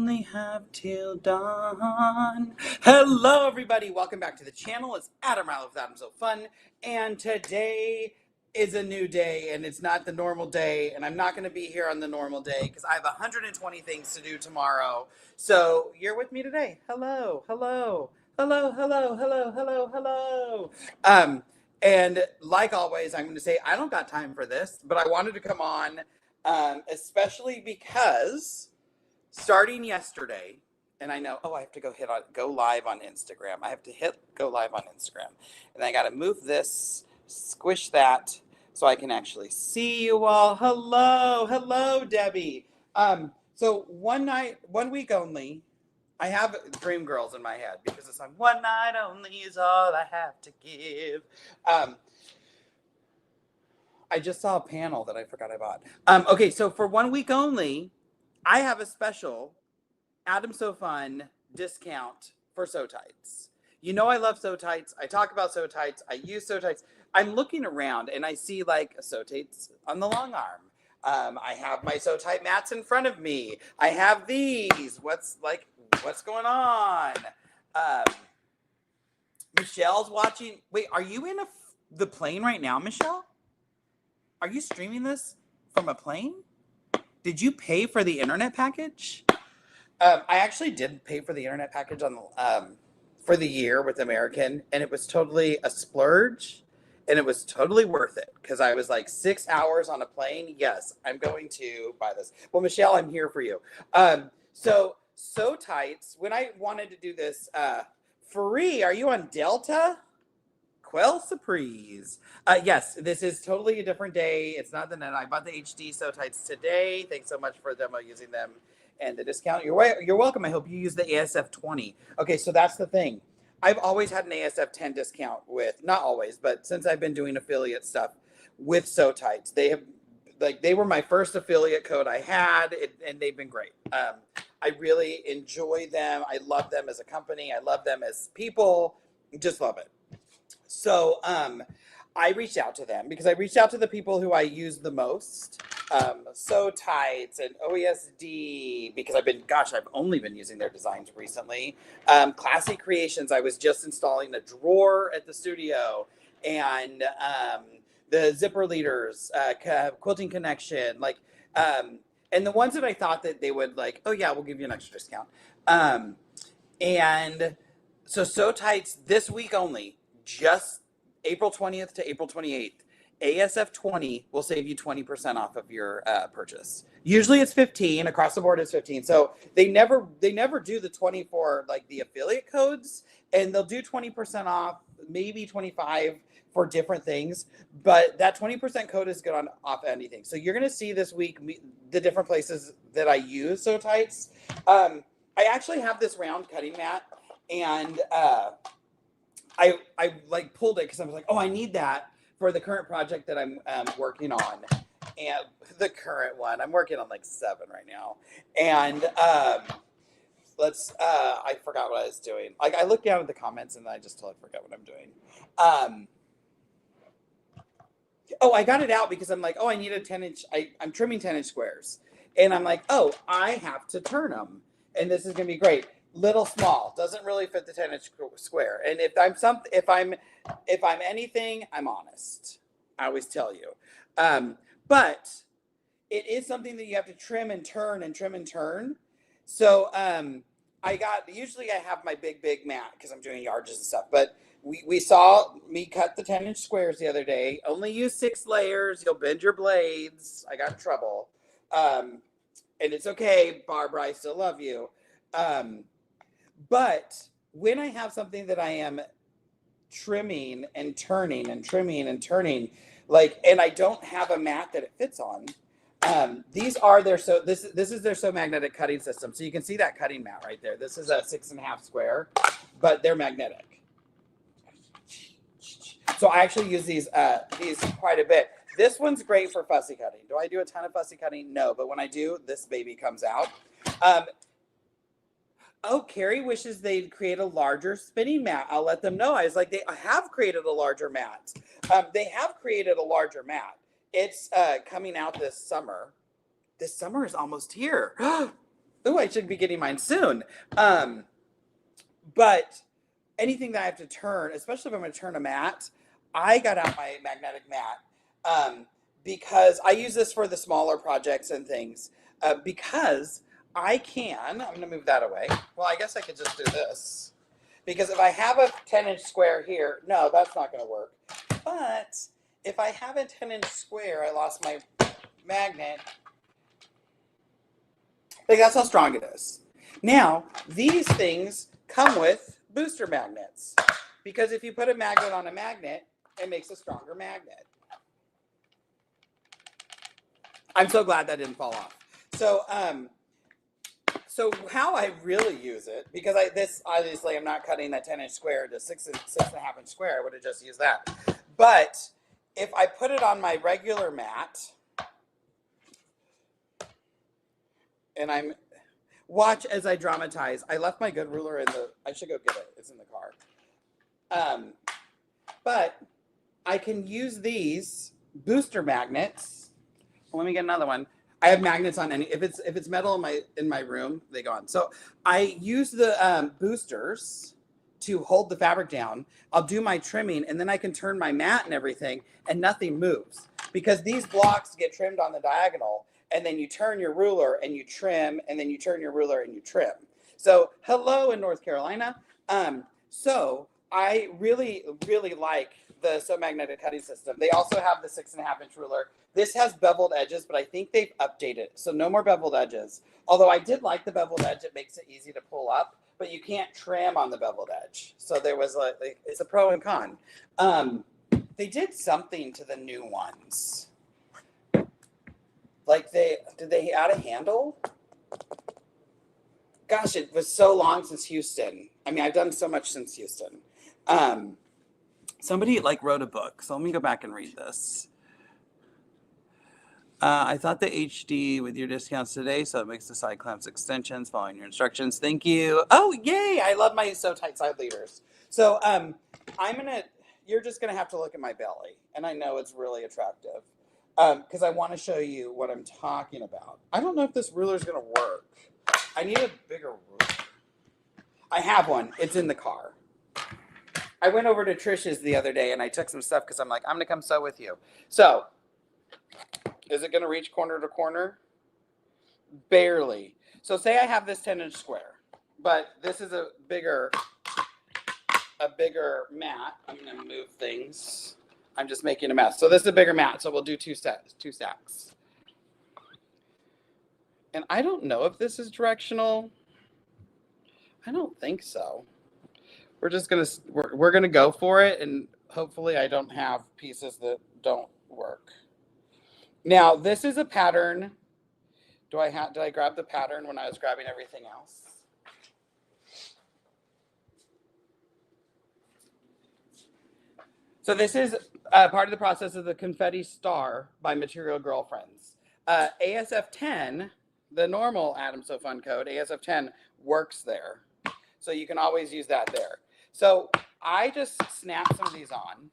only have till dawn. Hello, everybody. Welcome back to the channel. It's Adam Rowell with Adam So Fun. And today is a new day, and it's not the normal day. And I'm not going to be here on the normal day because I have 120 things to do tomorrow. So you're with me today. Hello, hello, hello, hello, hello, hello, hello. And like always, I'm going to say I don't got time for this, but I wanted to come on, especially because starting yesterday, and I know, I have to go live on Instagram. I have to hit go live on Instagram, and I got to move this, squish that, so I can actually see you all. Hello, hello, Debbie. So one week only. I have Dream Girls in my head because the song "One Night Only" is all I have to give. I just saw a panel that I forgot I bought. Okay, so for 1 week only, I have a special Adam So Fun discount for SewTites. You know I love SewTites. I talk about SewTites. I use SewTites. I'm looking around and I see like a SewTites on the long arm. I have my SewTite mats in front of me. I have these. What's going on? Michelle's watching. Wait, are you in the plane right now, Michelle? Are you streaming this from a plane? Did you pay for the internet package? I actually did pay for the internet package on for the year with American, and it was totally a splurge, and it was totally worth it because I was like 6 hours on a plane. Yes, I'm going to buy this. Well, Michelle, I'm here for you. So SewTites, when I wanted to do this free, are you on Delta? Quell Surprise. Yes, this is totally a different day. It's not the net. I bought the HD SewTites today. Thanks so much for demo using them and the discount. You're welcome. I hope you use the ASF 20. Okay, so that's the thing. I've always had an ASF 10 discount with, not always, but since I've been doing affiliate stuff with SewTites, they were my first affiliate code I had, and they've been great. I really enjoy them. I love them as a company. I love them as people. Just love it. So I reached out to them because I reached out to the people who I use the most, SewTites and OESD, because I've only been using their designs recently. Classy Creations, I was just installing a drawer at the studio, and the Zipper Leaders, Quilting Connection, and the ones that I thought that they would like, oh yeah, we'll give you an extra discount. And so SewTites this week only, just April 20th to April 28th, ASF 20 will save you 20% off of your purchase. Usually it's 15, across the board it's 15. So they never do the 20 for like the affiliate codes, and they'll do 20% off, maybe 25 for different things, but that 20% code is good on off anything. So you're going to see this week the different places that I use SewTites. I actually have this round cutting mat, and I like pulled it because I was like, oh, I need that for the current project that I'm working on. And the current one, I'm working on like 7 right now. And I forgot what I was doing. Like I looked down at the comments and I just totally forgot what I'm doing. I got it out because I'm like, I need a 10-inch. I'm trimming 10-inch squares. And I'm like, I have to turn them. And this is going to be great. Little small, doesn't really fit the 10-inch square. And if I'm anything, I'm honest. I always tell you. But it is something that you have to trim and turn and trim and turn. So usually I have my big mat because I'm doing yards and stuff. But we saw me cut the 10-inch squares the other day. Only use 6 layers. You'll bend your blades. I got in trouble. And it's okay, Barbara. I still love you. But when I have something that I am trimming and turning and trimming and turning, and I don't have a mat that it fits on, this is their Sew magnetic cutting system. So you can see that cutting mat right there. This is a 6.5 square, but they're magnetic. So I actually use these quite a bit. This one's great for fussy cutting. Do I do a ton of fussy cutting? No, but when I do, this baby comes out. Carrie wishes they'd create a larger spinning mat. I'll let them know. I was like, they have created a larger mat. They have created a larger mat. It's coming out this summer. This summer is almost here. Oh, I should be getting mine soon. But anything that I have to turn, especially if I'm going to turn a mat, I got out my magnetic mat because I use this for the smaller projects and things. Because I'm going to move that away. Well, I guess I could just do this. Because if I have a 10-inch square here, no, that's not going to work. But if I have a 10-inch square, I lost my magnet. Like, that's how strong it is. Now, these things come with booster magnets. Because if you put a magnet on a magnet, it makes a stronger magnet. I'm so glad that didn't fall off. So how I really use it, because this obviously I'm not cutting that 10-inch square to 6.5-inch square. I would have just used that. But if I put it on my regular mat, and watch as I dramatize. I left my good ruler I should go get it. It's in the car. But I can use these booster magnets. Well, let me get another one. I have magnets on if it's metal in my room, they go on. So I use the boosters to hold the fabric down. I'll do my trimming, and then I can turn my mat and everything, and nothing moves because these blocks get trimmed on the diagonal, and then you turn your ruler and you trim, and then you turn your ruler and you trim. So hello in North Carolina. So I really, really like the So Magnetic cutting system. They also have the 6.5-inch ruler. This has beveled edges, but I think they've updated. So no more beveled edges. Although I did like the beveled edge, it makes it easy to pull up, but you can't trim on the beveled edge. So there was it's a pro and con. They did something to the new ones. Like did they add a handle? Gosh, it was so long since Houston. I mean, I've done so much since Houston. Somebody wrote a book, so let me go back and read this. I thought the HD with your discounts today, so it makes the side clamps extensions following your instructions. Thank you. Oh, yay! I love my SewTites side leaders. So you're just gonna have to look at my belly, and I know it's really attractive because I want to show you what I'm talking about. I don't know if this ruler is gonna work. I need a bigger ruler. I have one. It's in the car. I went over to Trish's the other day and I took some stuff because I'm like, I'm going to come sew with you. So, is it going to reach corner to corner? Barely. So say I have this 10-inch square, but this is a bigger mat. I'm going to move things. I'm just making a mess. So this is a bigger mat, so we'll do two stacks. And I don't know if this is directional. I don't think so. We're just gonna we're gonna go for it, and hopefully I don't have pieces that don't work. Now this is a pattern. Did I grab the pattern when I was grabbing everything else? So this is part of the process of the Confetti Star by Material Girlfriends. ASF10, the normal Adam So Fun code, ASF10 works there. So you can always use that there. So I just snap some of these on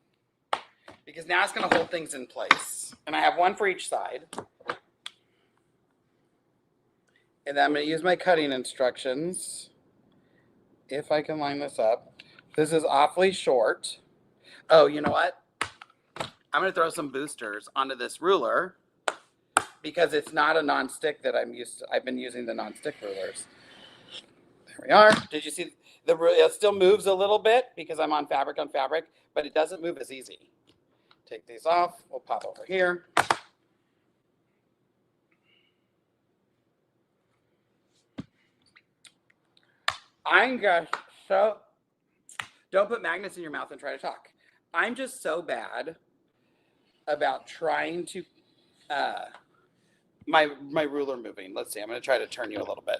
because now it's going to hold things in place. And I have one for each side. And then I'm going to use my cutting instructions. If I can line this up. This is awfully short. Oh, you know what? I'm going to throw some boosters onto this ruler because it's not a non-stick that I'm used to. I've been using the non-stick rulers. There we are. Did you see? It still moves a little bit because I'm on fabric, but it doesn't move as easy. Take these off. We'll pop over here. I'm just so, don't put magnets in your mouth and try to talk. I'm just so bad about trying to, my ruler moving. Let's see, I'm going to try to turn you a little bit.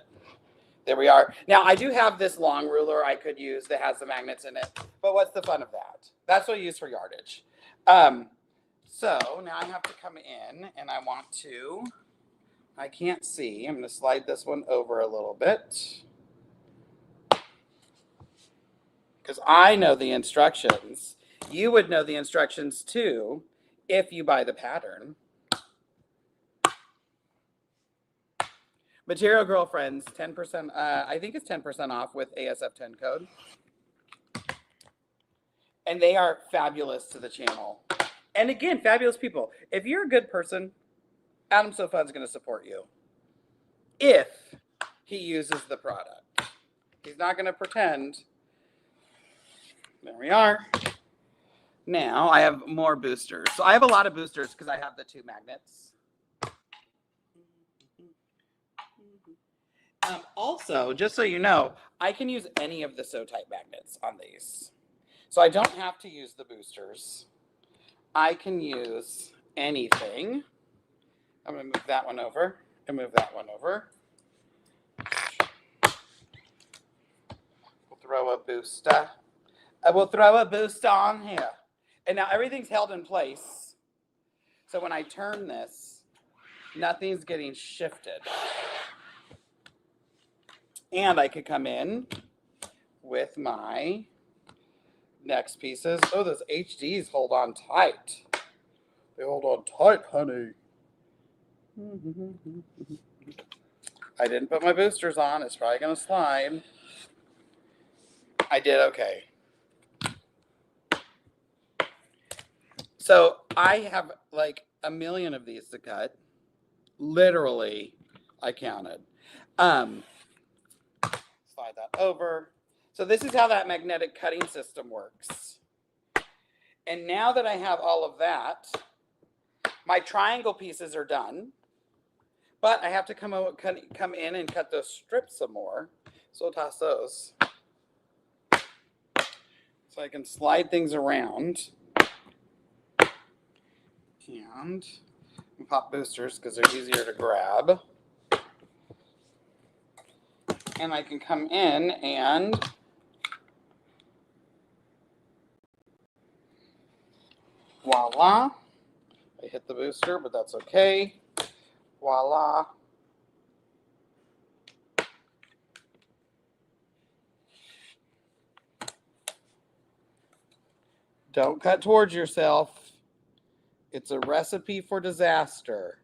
There we are. Now, I do have this long ruler I could use that has the magnets in it, but what's the fun of that? That's what I use for yardage. So now I have to come in and I can't see. I'm going to slide this one over a little bit because I know the instructions. You would know the instructions too if you buy the pattern. Material Girlfriends, 10%. I think it's 10% off with ASF10 code. And they are fabulous to the channel. And again, fabulous people. If you're a good person, Adam So Fun's going to support you. If he uses the product. He's not going to pretend. There we are. Now I have more boosters. So I have a lot of boosters because I have the 2 magnets. Also, just so you know, I can use any of the SewTite magnets on these. So I don't have to use the boosters. I can use anything. I'm going to move that one over and move that one over. We'll throw a booster. I will throw a booster on here. And now everything's held in place. So when I turn this, nothing's getting shifted. And I could come in with my next pieces. Oh, those HDs hold on tight. They hold on tight, honey. I didn't put my boosters on. It's probably going to slide. I did okay. So I have like a million of these to cut. Literally, I counted. Slide that over. So this is how that magnetic cutting system works. And now that I have all of that, my triangle pieces are done. But I have to come in and cut those strips some more. So I'll toss those. So I can slide things around. And pop boosters because they're easier to grab. And I can come in and voila. I hit the booster, but that's okay. Voila. Don't cut towards yourself. It's a recipe for disaster.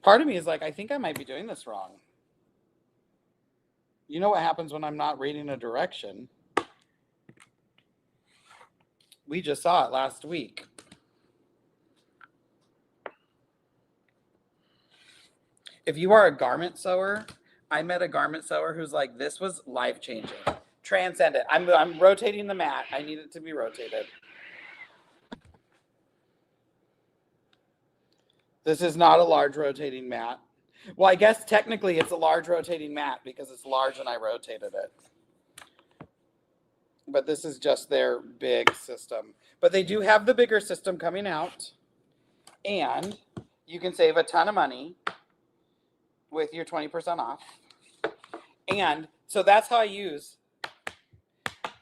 Part of me is like, I think I might be doing this wrong. You know what happens when I'm not reading a direction? We just saw it last week. If you are a garment sewer, I met a garment sewer who's like, this was life-changing. Transcendent. I'm rotating the mat. I need it to be rotated. This is not a large rotating mat. Well, I guess technically it's a large rotating mat because it's large and I rotated it. But this is just their big system. But they do have the bigger system coming out. And you can save a ton of money with your 20% off. And so that's how I use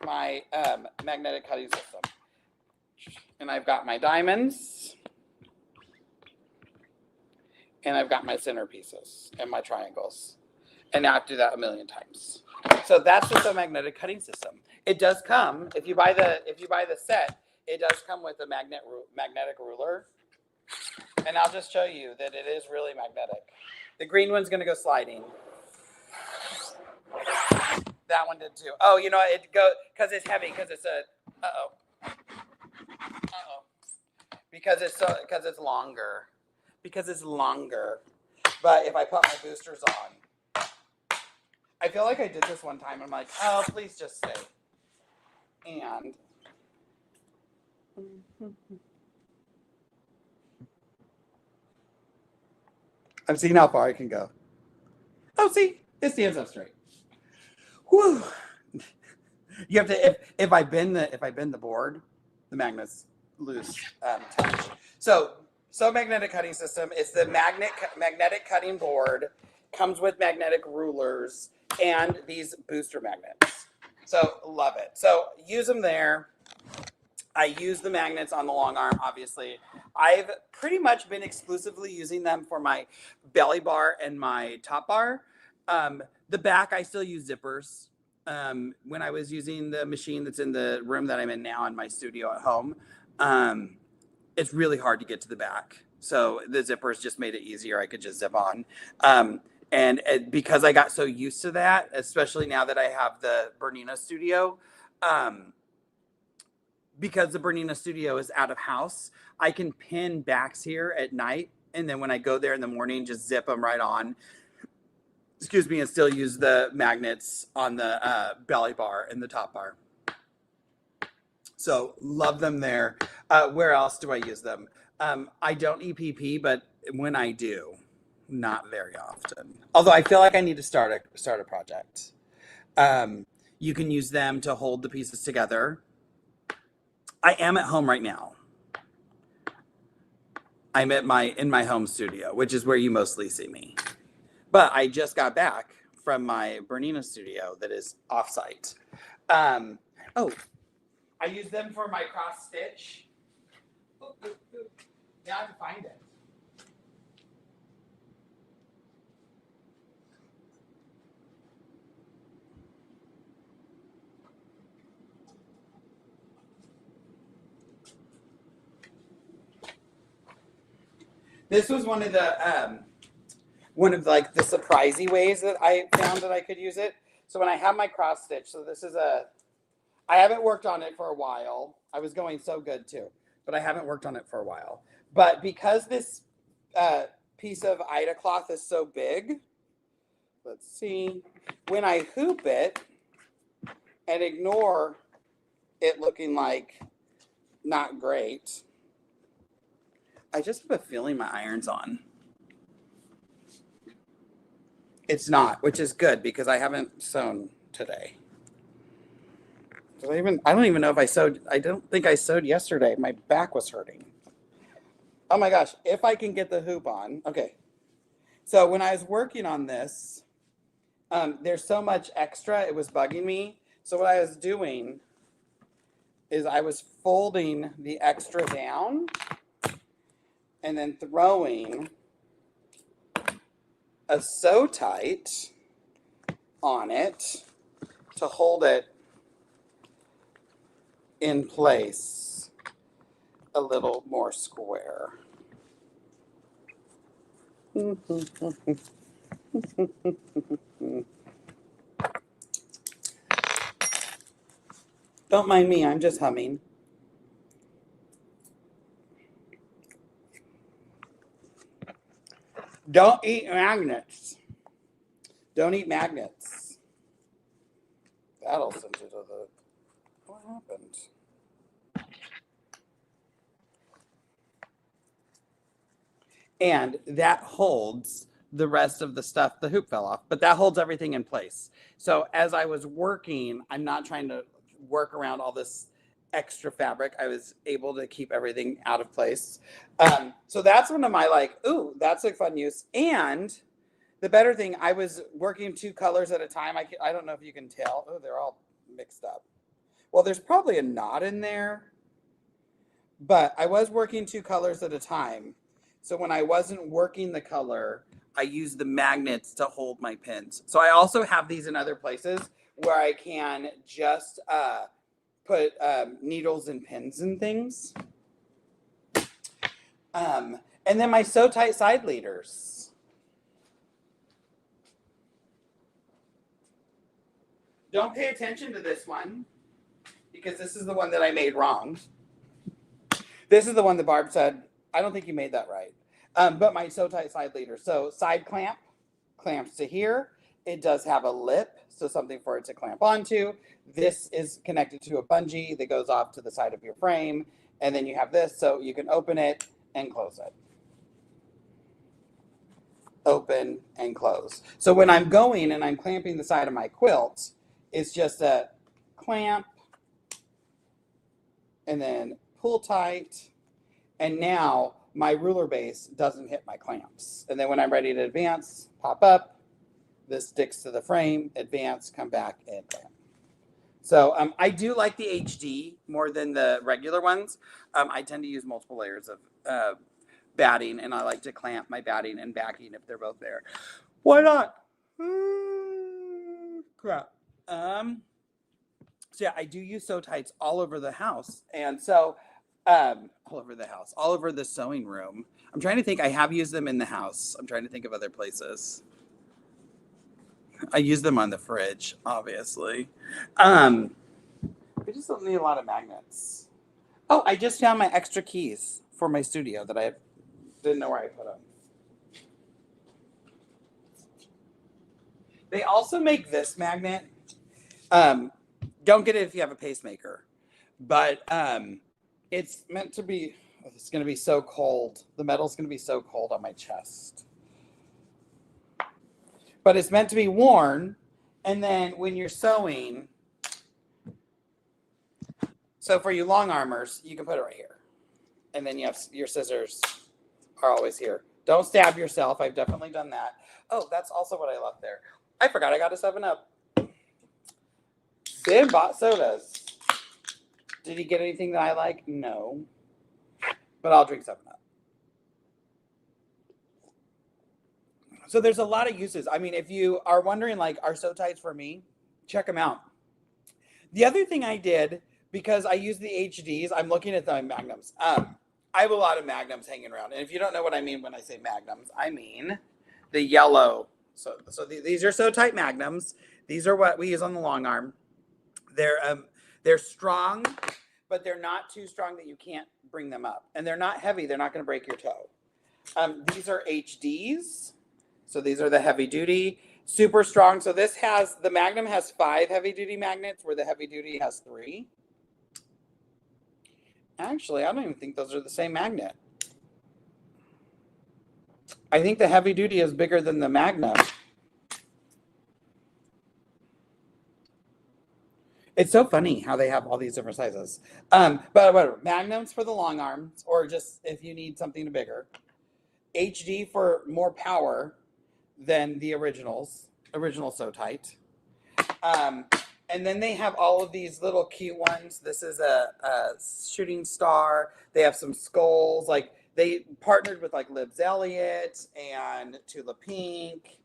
my magnetic cutting system. And I've got my diamonds. And I've got my centerpieces and my triangles. And now I have to do that a million times. So that's the magnetic cutting system. It does come, if you buy the set, it does come with a magnetic ruler. And I'll just show you that it is really magnetic. The green one's going to go sliding. That one did too. Oh, you know, it goes, because it's heavy, because it's a, because it's longer. Because it's longer. But if I put my boosters on, I feel like I did this one time. I'm like, oh, please just stay. And I'm seeing how far I can go. Oh, see, it stands up straight. Whew. You have to, if I bend the board, the magnets lose touch. So magnetic cutting system is the magnetic cutting board, comes with magnetic rulers and these booster magnets. So love it. So use them there. I use the magnets on the long arm, obviously. I've pretty much been exclusively using them for my belly bar and my top bar. The back, I still use zippers. When I was using the machine that's in the room that I'm in now in my studio at home, it's really hard to get to the back. So the zippers just made it easier. I could just zip on. And because I got so used to that, especially now that I have the Bernina Studio, because the Bernina Studio is out of house, I can pin backs here at night. And then when I go there in the morning, just zip them right on. Excuse me, and still use the magnets on the belly bar and the top bar. So love them there. Where else do I use them? I don't EPP, but when I do, not very often. Although I feel like I need to start a project. You can use them to hold the pieces together. I am at home right now. I'm in my home studio, which is where you mostly see me. But I just got back from my Bernina studio that is offsite. Oh, I use them for my cross stitch. Now I have to find it. This was one of the like the surprisey ways that I found that I could use it. So when I have my cross stitch, so this is I haven't worked on it for a while. I was going so good too, but I haven't worked on it for a while. But because this piece of Ida cloth is so big, let's see, when I hoop it and ignore it looking like not great, I just have a feeling my iron's on. It's not, which is good because I haven't sewn today. I don't even know if I sewed. I don't think I sewed yesterday. My back was hurting. Oh my gosh, if I can get the hoop on. Okay. So when I was working on this, there's so much extra, it was bugging me. So what I was doing is I was folding the extra down and then throwing a SewTite on it to hold it in place a little more square. Don't mind me, I'm just humming. Don't eat magnets. Don't eat magnets. That'll send you to the... What happened? And that holds the rest of the stuff. The hoop fell off, but that holds everything in place. So as I was working, I'm not trying to work around all this extra fabric. I was able to keep everything out of place. So that's one of my like, ooh, that's a fun use. And the better thing, I was working 2 colors at a time. I don't know if you can tell. Oh, they're all mixed up. Well, there's probably a knot in there, but I was working 2 colors at a time. So when I wasn't working the color, I used the magnets to hold my pins. So I also have these in other places where I can just put needles and pins and things. And then my SewTite side leaders. Don't pay attention to this one because this is the one that I made wrong. This is the one that Barb said, I don't think you made that right. But my SewTite side leader. So side clamp, clamps to here. It does have a lip, so something for it to clamp onto. This is connected to a bungee that goes off to the side of your frame. And then you have this, so you can open it and close it. Open and close. So when I'm going and I'm clamping the side of my quilt, it's just a clamp and then pull tight. And now my ruler base doesn't hit my clamps. And then when I'm ready to advance, pop up, this sticks to the frame, advance, come back, and clamp. So I do like the HD more than the regular ones. I tend to use multiple layers of batting, and I like to clamp my batting and backing if they're both there. Why not? Crap. So yeah, I do use SewTites all over the house. And so All over the house, all over the sewing room. I'm trying to think. I have used them in the house. I'm trying to think of other places. I use them on the fridge, obviously. We just don't need a lot of magnets. Oh, I just found my extra keys for my studio that I didn't know where I put them. They also make this magnet. Don't get it if you have a pacemaker, but it's meant to be. It's going to be so cold. The metal's going to be so cold on my chest. But it's meant to be worn, and then when you're sewing, so for you long armors, you can put it right here, and then you have your scissors are always here. Don't stab yourself. I've definitely done that. Oh, that's also what I left there. I forgot I got a 7-Up. Ben bought sodas. Did he get anything that I like? No. But I'll drink 7-Up. So there's a lot of uses. I mean, if you are wondering, like, are SewTites for me? Check them out. The other thing I did, because I use the HDs, I'm looking at the magnums. I have a lot of magnums hanging around. And if you don't know what I mean when I say magnums, I mean the yellow. So these are SewTite magnums. These are what we use on the long arm. They're strong, but they're not too strong that you can't bring them up. And they're not heavy. They're not going to break your toe. These are HDs. So these are the heavy duty, super strong. So this has, the Magnum has 5 heavy duty magnets where the heavy duty has 3. Actually, I don't even think those are the same magnet. I think the heavy duty is bigger than the Magnum. It's so funny how they have all these different sizes. But whatever, Magnums for the long arms, or just if you need something bigger. HD for more power than the original SewTite. And then they have all of these little cute ones. This is a shooting star. They have some skulls. Like, they partnered with like Libs Elliott and Tula Pink.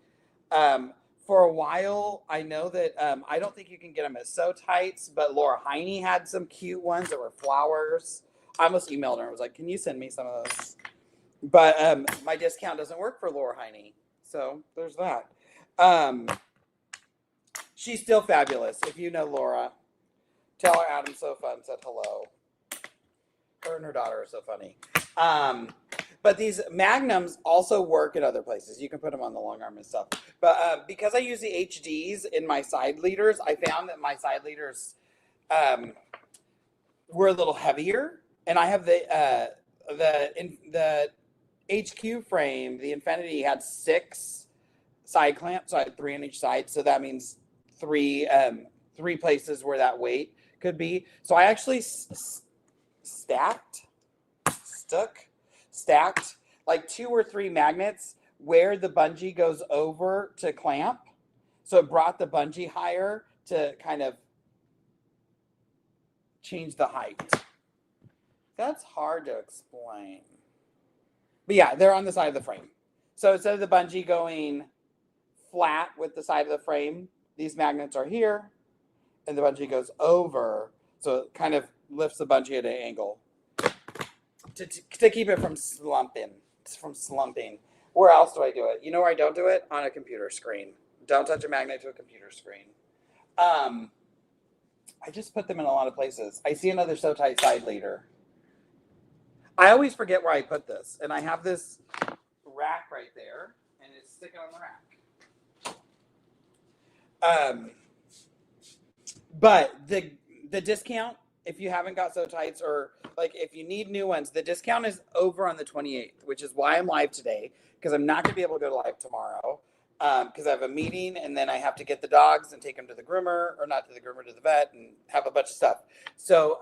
For a while, I know that I don't think you can get them at SewTites, but Laura Heine had some cute ones that were flowers. I almost emailed her and was like, can you send me some of those? But my discount doesn't work for Laura Heine. So there's that. She's still fabulous. If you know Laura, tell her Adam So Fun said hello. Her and her daughter are so funny. But these magnums also work at other places. You can put them on the long arm and stuff. But because I use the HDs in my side leaders, I found that my side leaders were a little heavier. And I have the HQ frame, the Infinity, had 6 side clamps. So I had 3 on each side. So that means 3 places where that weight could be. So I actually stacked like 2 or 3 magnets where the bungee goes over to clamp. So it brought the bungee higher to kind of change the height. That's hard to explain. But yeah, they're on the side of the frame. So instead of the bungee going flat with the side of the frame, these magnets are here, and the bungee goes over. So it kind of lifts the bungee at an angle to keep it from slumping. Where else do I do it? You know where I don't do it? On a computer screen. Don't touch a magnet to a computer screen. I just put them in a lot of places. I see another SewTite side leader. I always forget where I put this. And I have this rack right there, and it's sticking on the rack. But the discount, if you haven't got SewTites, or like if you need new ones, the discount is over on the 28th, which is why I'm live today, because I'm not going to be able to go to live tomorrow because I have a meeting, and then I have to get the dogs and take them to the groomer, or not to the groomer, to the vet, and have a bunch of stuff. So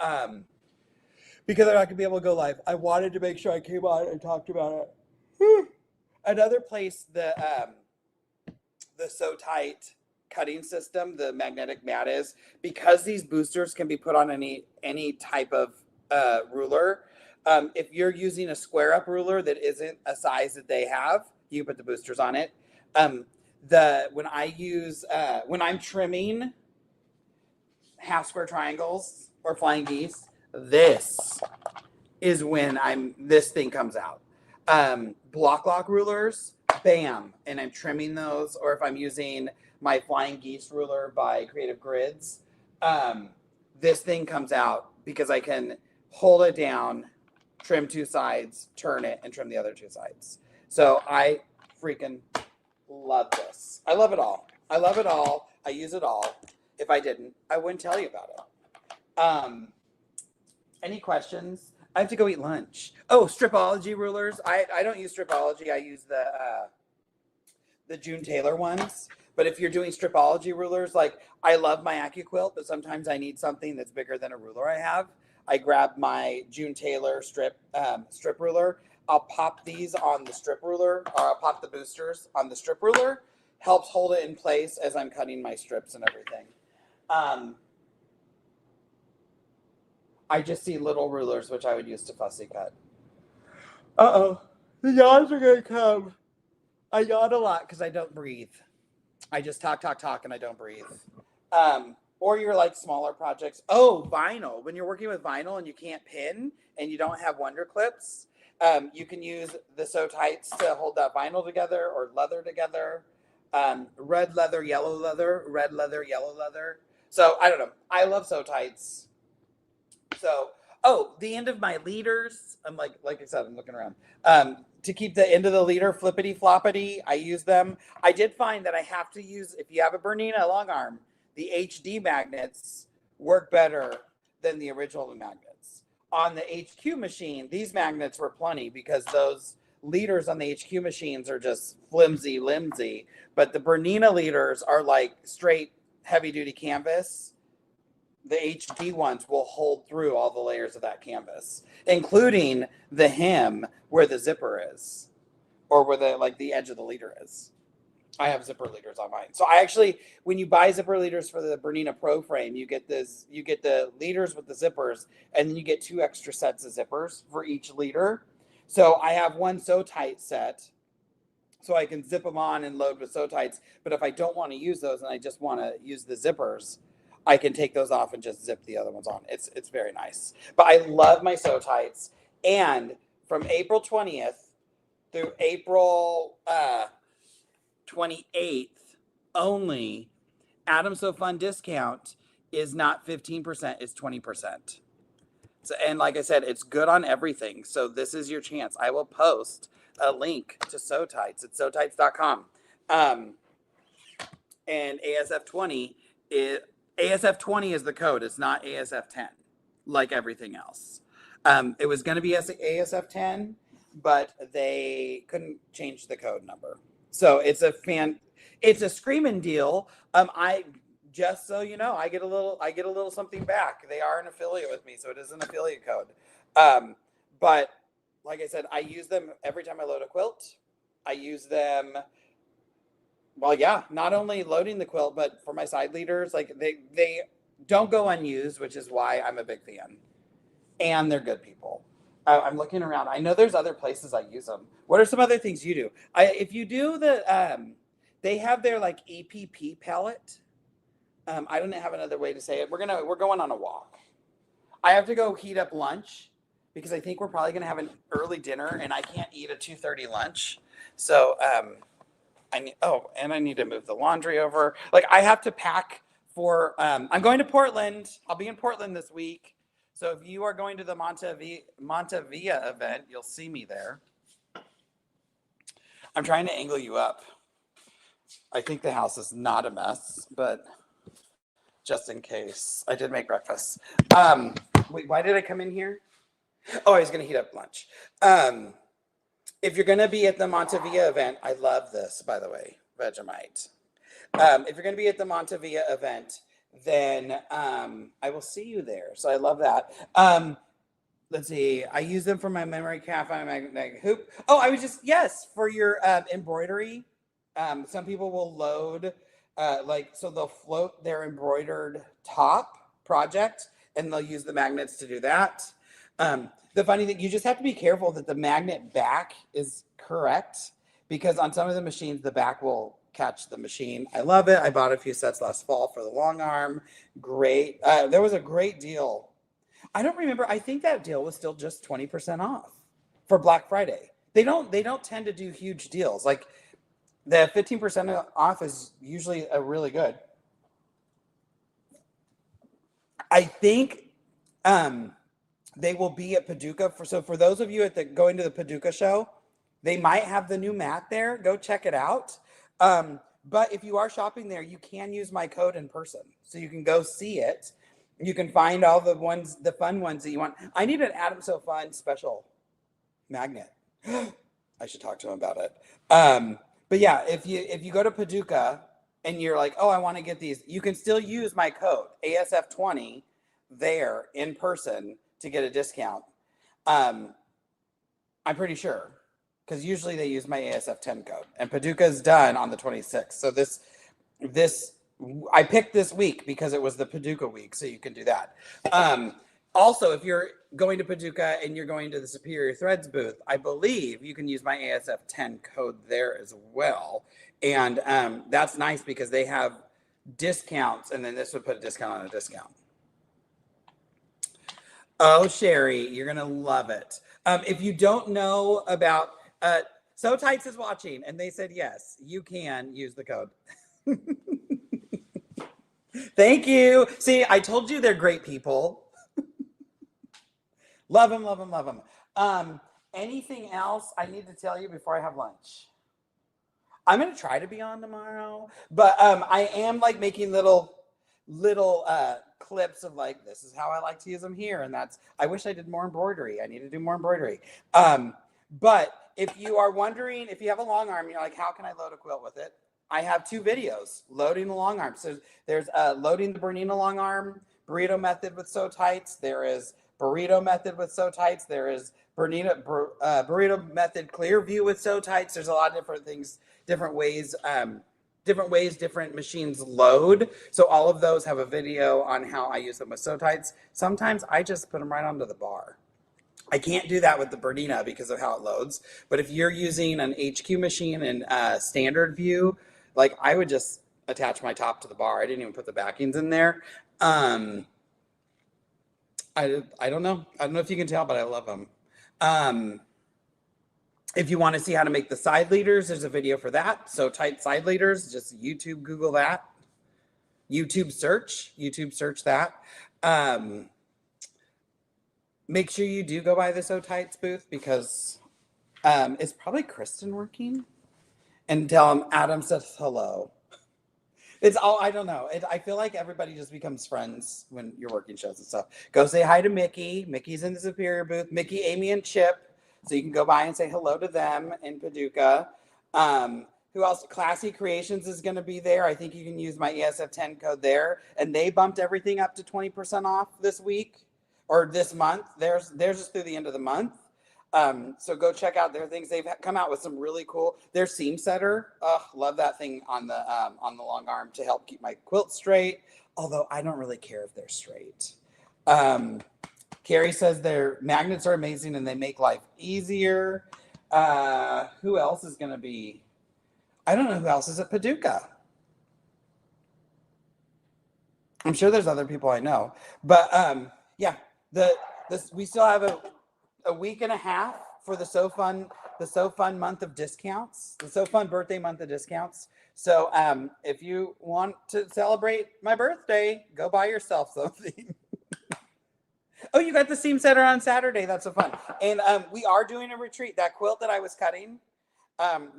because I'm not going to be able to go live, I wanted to make sure I came on and talked about it. Another place, the SewTite cutting system, the magnetic mat, is because these boosters can be put on any type of ruler. If you're using a square up ruler that isn't a size that they have, you put the boosters on it. When I'm trimming half square triangles or flying geese, this is when this thing comes out. Block lock rulers, bam, and I'm trimming those. Or if I'm using my Flying Geese ruler by Creative Grids, this thing comes out because I can hold it down, trim two sides, turn it, and trim the other two sides. So I freaking love this. I love it all. I love it all. I use it all. If I didn't, I wouldn't tell you about it. Any questions? I have to go eat lunch. Oh, Stripology rulers. I don't use Stripology. I use the June Taylor ones. But if you're doing Stripology rulers, like I love my AccuQuilt, but sometimes I need something that's bigger than a ruler I have. I grab my June Taylor strip ruler. I'll pop these on the strip ruler, or I'll pop the boosters on the strip ruler. Helps hold it in place as I'm cutting my strips and everything. I just see little rulers, which I would use to fussy cut. Uh-oh. The yawns are going to come. I yawn a lot because I don't breathe. I just talk, and I don't breathe. Or you're like smaller projects. Oh, vinyl. When you're working with vinyl and you can't pin and you don't have Wonder Clips, you can use the SewTites to hold that vinyl together or leather together. Red leather, yellow leather, red leather, yellow leather. So I don't know. I love SewTites. So, the end of my leaders, I'm like I said, I'm looking around. To keep the end of the leader flippity floppity, I use them. I did find that I have to use, if you have a Bernina long arm, the HD magnets work better than the original magnets. On the HQ machine, these magnets were plenty because those leaders on the HQ machines are just flimsy. But the Bernina leaders are like straight heavy duty canvas. The HD ones will hold through all the layers of that canvas, including the hem where the zipper is, or where the edge of the leader is. I have zipper leaders on mine. So I actually, when you buy zipper leaders for the Bernina Pro frame, you get the leaders with the zippers, and then you get 2 extra sets of zippers for each leader. So I have one SewTite set, so I can zip them on and load with SewTites. But if I don't want to use those and I just want to use the zippers, I can take those off and just zip the other ones on. It's very nice. But I love my SewTites. And from April 20th through April 28th only, Adam So Fun discount is not 15%, it's 20%. So, and like I said, it's good on everything. So this is your chance. I will post a link to SewTites at SewTites.com. And ASF20 is the code. It's not ASF10 like everything else. It was going to be ASF10, but they couldn't change the code number. So it's a screaming deal. I just so you know, I get a little something back. They are an affiliate with me, so it is an affiliate code. But like I said, I use them every time I load a quilt. I use them. Well, yeah, not only loading the quilt, but for my side leaders, like they don't go unused, which is why I'm a big fan. And they're good people. I'm looking around. I know there's other places I use them. What are some other things you do? If you do they have their like EPP palette. I don't have another way to say it. We're going on a walk. I have to go heat up lunch because I think we're probably gonna have an early dinner, and I can't eat a 2:30 lunch. So I need to move the laundry over. Like I have to pack for. I'm going to Portland. I'll be in Portland this week. So if you are going to the Montevilla event, you'll see me there. I'm trying to angle you up. I think the house is not a mess, but just in case. I did make breakfast. Wait, why did I come in here? Oh, I was going to heat up lunch. If you're going to be at the Montevilla event, I love this, by the way, Vegemite. If you're going to be at the Montevilla event, then I will see you there. So I love that. Let's see. I use them for my memory craft, my magnetic hoop. Oh, yes, for your embroidery. Some people will load, so they'll float their embroidered top project, and they'll use the magnets to do that. The funny thing, you just have to be careful that the magnet back is correct, because on some of the machines, the back will catch the machine. I love it. I bought a few sets last fall for the long arm. Great. There was a great deal. I don't remember. I think that deal was still just 20% off for Black Friday. They don't tend to do huge deals. Like the 15% off is usually a really good. I think they will be at Paducah for those of you going to the Paducah show, they might have the new mat there. Go check it out. But if you are shopping there, you can use my code in person. So you can go see it. You can find all the fun ones that you want. I need an Adam So Fun special magnet. I should talk to him about it. But yeah, if you go to Paducah and you're like, oh, I want to get these, you can still use my code ASF20 there in person to get a discount. I'm pretty sure, because usually they use my ASF10 code, and Paducah is done on the 26th. So this I picked this week because it was the Paducah week, so you can do that. Also, if you're going to Paducah and you're going to the Superior Threads booth, I believe you can use my ASF10 code there as well. And that's nice because they have discounts, and then this would put a discount on a discount. Oh, Sherry, you're going to love it. If you don't know about, SewTites is watching, and they said, yes, you can use the code. Thank you. See, I told you they're great people. Love them, love them, love them. Anything else I need to tell you before I have lunch? I'm going to try to be on tomorrow, but I am like making little clips of like, this is how I like to use them here. And I wish I did more embroidery. I need to do more embroidery. But if you are wondering, if you have a long arm, you're like, how can I load a quilt with it? I have 2 videos loading the long arm. So there's loading the Bernina long arm, burrito method with SewTites. There is burrito method with SewTites. There is burrito method clear view with SewTites. There's a lot of different things, different ways different machines load. So all of those have a video on how I use them with SewTites. Sometimes I just put them right onto the bar. I can't do that with the Bernina because of how it loads. But if you're using an HQ machine in standard view, like I would just attach my top to the bar. I didn't even put the backings in there. I don't know. I don't know if you can tell, but I love them. If you want to see how to make the side leaders, there's a video for that. SewTites side leaders, just YouTube, Google that. YouTube search that. Make sure you do go by the SewTites booth because it's probably Kristen working. And tell him Adam says hello. It's all, I don't know. I feel like everybody just becomes friends when you're working shows and stuff. Go say hi to Mickey. Mickey's in the Superior booth. Mickey, Amy, and Chip. So you can go by and say hello to them in Paducah. Who else? Classy Creations is going to be there. I think you can use my ESF10 code there. And they bumped everything up to 20% off this week or this month. Theirs is through the end of the month. So go check out their things. They've come out with some really cool. Their seam setter, love that thing on the long arm to help keep my quilt straight. Although I don't really care if they're straight. Carrie says their magnets are amazing and they make life easier. Who else is going to be? I don't know who else is at Paducah. I'm sure there's other people I know, but yeah, we still have a week and a half for the So Fun month of discounts, the So Fun birthday month of discounts. So if you want to celebrate my birthday, go buy yourself something. Oh, you got the seam setter on Saturday. That's so fun. And we are doing a retreat. That quilt that I was cutting, I'm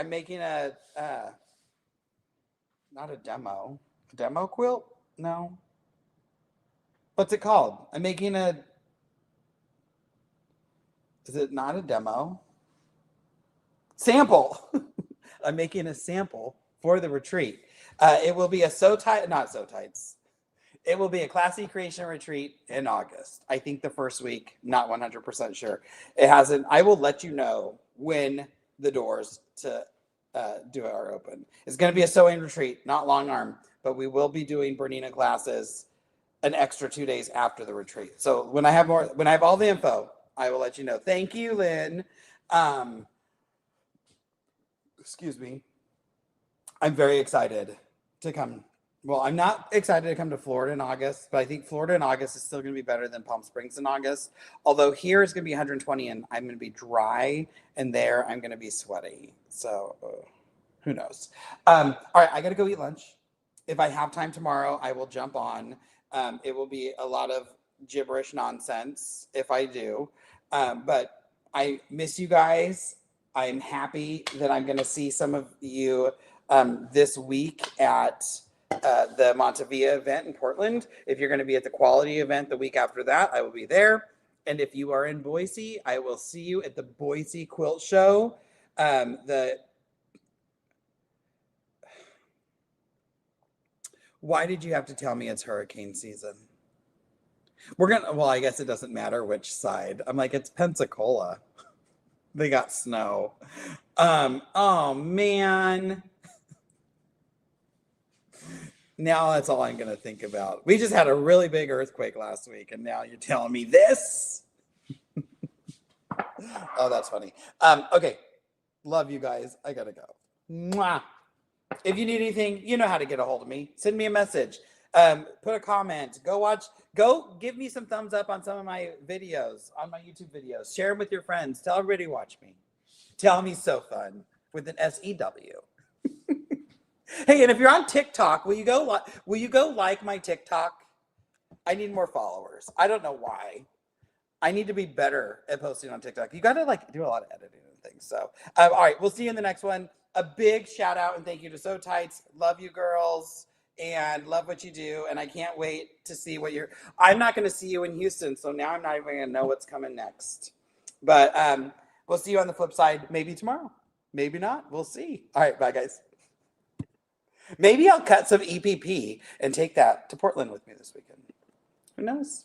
making not a demo quilt. No. What's it called? I'm making is it not a demo? Sample. I'm making a sample for the retreat. It will be a not SewTites. It will be a Classy Creation retreat in August. I think the first week, not 100% sure. It hasn't. I will let you know when the doors to do it are open. It's going to be a sewing retreat, not long arm, but we will be doing Bernina classes an extra 2 days after the retreat. So when I have all the info, I will let you know. Thank you, Lynn. Excuse me. I'm very excited to come Well, I'm not excited to come to Florida in August, but I think Florida in August is still going to be better than Palm Springs in August. Although here is going to be 120 and I'm going to be dry, and there I'm going to be sweaty. So who knows? All right, I got to go eat lunch. If I have time tomorrow, I will jump on. It will be a lot of gibberish nonsense if I do. But I miss you guys. I'm happy that I'm going to see some of you this week at the Montevilla event in Portland. If you're going to be at the Quality event the week after that, I will be there. And if you are in Boise, I will see you at the Boise Quilt Show. Why did you have to tell me it's hurricane season? Well, I guess it doesn't matter which side. I'm like, it's Pensacola. They got snow. Oh man. Now that's all I'm going to think about. We just had a really big earthquake last week, and now you're telling me this? Oh, that's funny. Okay. Love you guys. I got to go. Mwah. If you need anything, you know how to get a hold of me. Send me a message. Put a comment. Go give me some thumbs up on some of my videos, on my YouTube videos. Share them with your friends. Tell everybody to watch me. Tell me so fun with an SEW. Hey, and if you're on TikTok, will you go like my TikTok? I need more followers. I don't know why. I need to be better at posting on TikTok. You got to do a lot of editing and things. So, all right, we'll see you in the next one. A big shout out and thank you to SewTites. Love you girls and love what you do. And I can't wait to see I'm not going to see you in Houston. So now I'm not even going to know what's coming next. But we'll see you on the flip side. Maybe tomorrow. Maybe not. We'll see. All right. Bye guys. Maybe I'll cut some EPP and take that to Portland with me this weekend. Who knows?